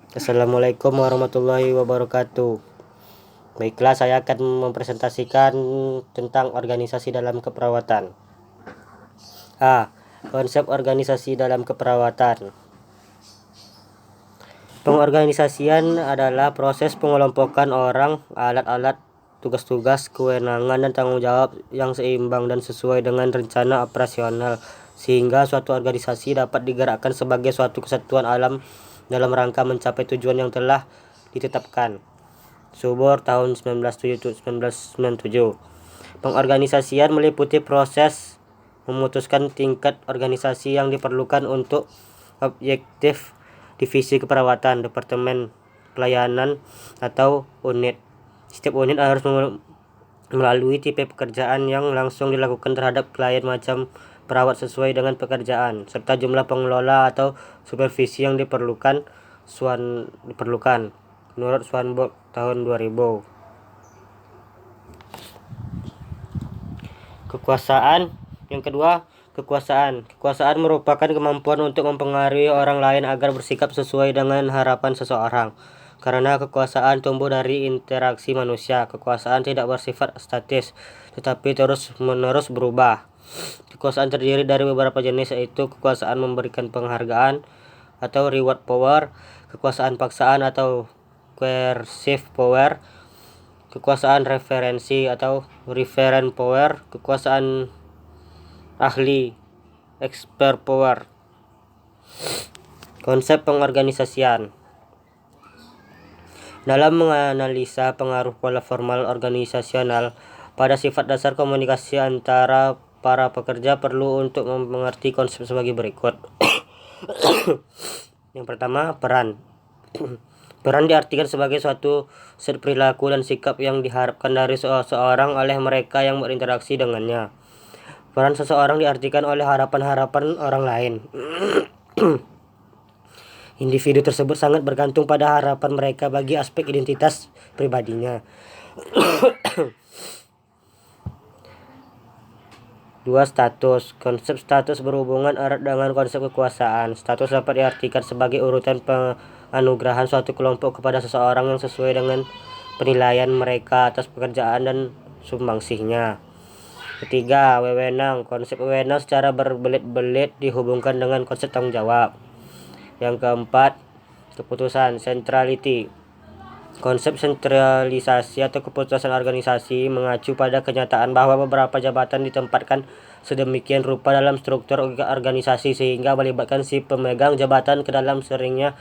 Assalamualaikum warahmatullahi wabarakatuh. Baiklah, saya akan mempresentasikan tentang organisasi dalam keperawatan. Konsep organisasi dalam keperawatan. Pengorganisasian adalah proses pengelompokan orang, alat-alat, tugas-tugas, kewenangan, dan tanggung jawab yang seimbang dan sesuai dengan rencana operasional, sehingga suatu organisasi dapat digerakkan sebagai suatu kesatuan alam dalam rangka mencapai tujuan yang telah ditetapkan. Subur tahun 1997. Pengorganisasian meliputi proses memutuskan tingkat organisasi yang diperlukan untuk objektif divisi keperawatan, departemen pelayanan, atau unit. Setiap unit harus melalui tipe pekerjaan yang langsung dilakukan terhadap klien macam perawat sesuai dengan pekerjaan, serta jumlah pengelola atau supervisi yang diperlukan menurut Swanborg tahun 2000. Kekuasaan. Yang kedua, kekuasaan. Kekuasaan merupakan kemampuan untuk mempengaruhi orang lain agar bersikap sesuai dengan harapan seseorang. Karena kekuasaan tumbuh dari interaksi manusia, kekuasaan tidak bersifat statis, tetapi terus-menerus berubah. Kekuasaan terdiri dari beberapa jenis, yaitu kekuasaan memberikan penghargaan atau reward power, kekuasaan paksaan atau coercive power, kekuasaan referensi atau referent power, kekuasaan ahli expert power. Konsep pengorganisasian. Dalam menganalisa pengaruh pola formal organisasional pada sifat dasar komunikasi antara para pekerja, perlu untuk mengerti konsep sebagai berikut. Yang pertama, peran. Peran diartikan sebagai suatu set perilaku dan sikap yang diharapkan dari seseorang oleh mereka yang berinteraksi dengannya. Peran seseorang diartikan oleh harapan-harapan orang lain. Individu tersebut sangat bergantung pada harapan mereka bagi aspek identitas pribadinya. 2. Status. Konsep status berhubungan erat dengan konsep kekuasaan. Status dapat diartikan sebagai urutan penganugerahan suatu kelompok kepada seseorang yang sesuai dengan penilaian mereka atas pekerjaan dan sumbangsihnya. 3. Wewenang. Konsep wewenang secara berbelit-belit dihubungkan dengan konsep tanggung jawab. Yang keempat, keputusan. Centrality. Konsep sentralisasi atau keputusan organisasi mengacu pada kenyataan bahwa beberapa jabatan ditempatkan sedemikian rupa dalam struktur organisasi sehingga melibatkan si pemegang jabatan ke dalam seringnya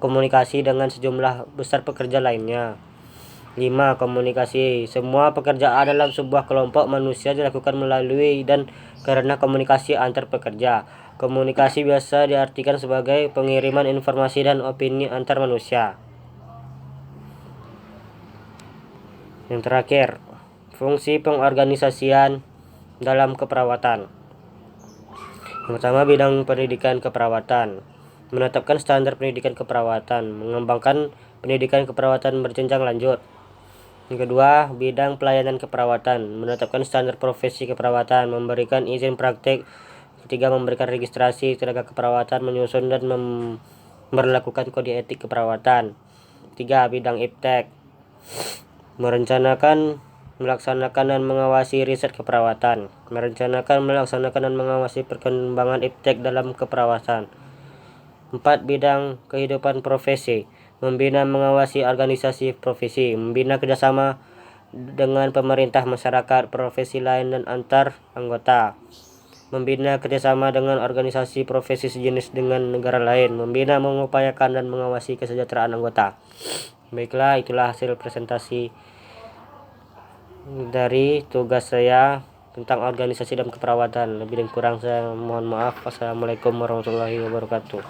komunikasi dengan sejumlah besar pekerja lainnya. 5. Komunikasi. Semua pekerjaan dalam sebuah kelompok manusia dilakukan melalui dan karena komunikasi antar pekerja. Komunikasi biasa diartikan sebagai pengiriman informasi dan opini antar manusia. Yang terakhir, fungsi pengorganisasian dalam keperawatan. Yang pertama, bidang pendidikan keperawatan. Menetapkan standar pendidikan keperawatan, mengembangkan pendidikan keperawatan berjenjang lanjut. Yang kedua, bidang pelayanan keperawatan, menetapkan standar profesi keperawatan, memberikan izin praktek. Ketiga, memberikan registrasi tenaga keperawatan, menyusun dan memberlakukan kode etik keperawatan. 3. Bidang iptek, merencanakan, melaksanakan dan mengawasi riset keperawatan, merencanakan, melaksanakan dan mengawasi perkembangan iptek dalam keperawatan. 4. Bidang kehidupan profesi, membina mengawasi organisasi profesi, membina kerjasama dengan pemerintah, masyarakat, profesi lain dan antar anggota, membina kerjasama dengan organisasi profesi sejenis dengan negara lain, membina, mengupayakan dan mengawasi kesejahteraan anggota. Baiklah, itulah hasil presentasi dari tugas saya tentang organisasi dan keperawatan. Lebih dan kurang saya mohon maaf. Wassalamualaikum warahmatullahi wabarakatuh.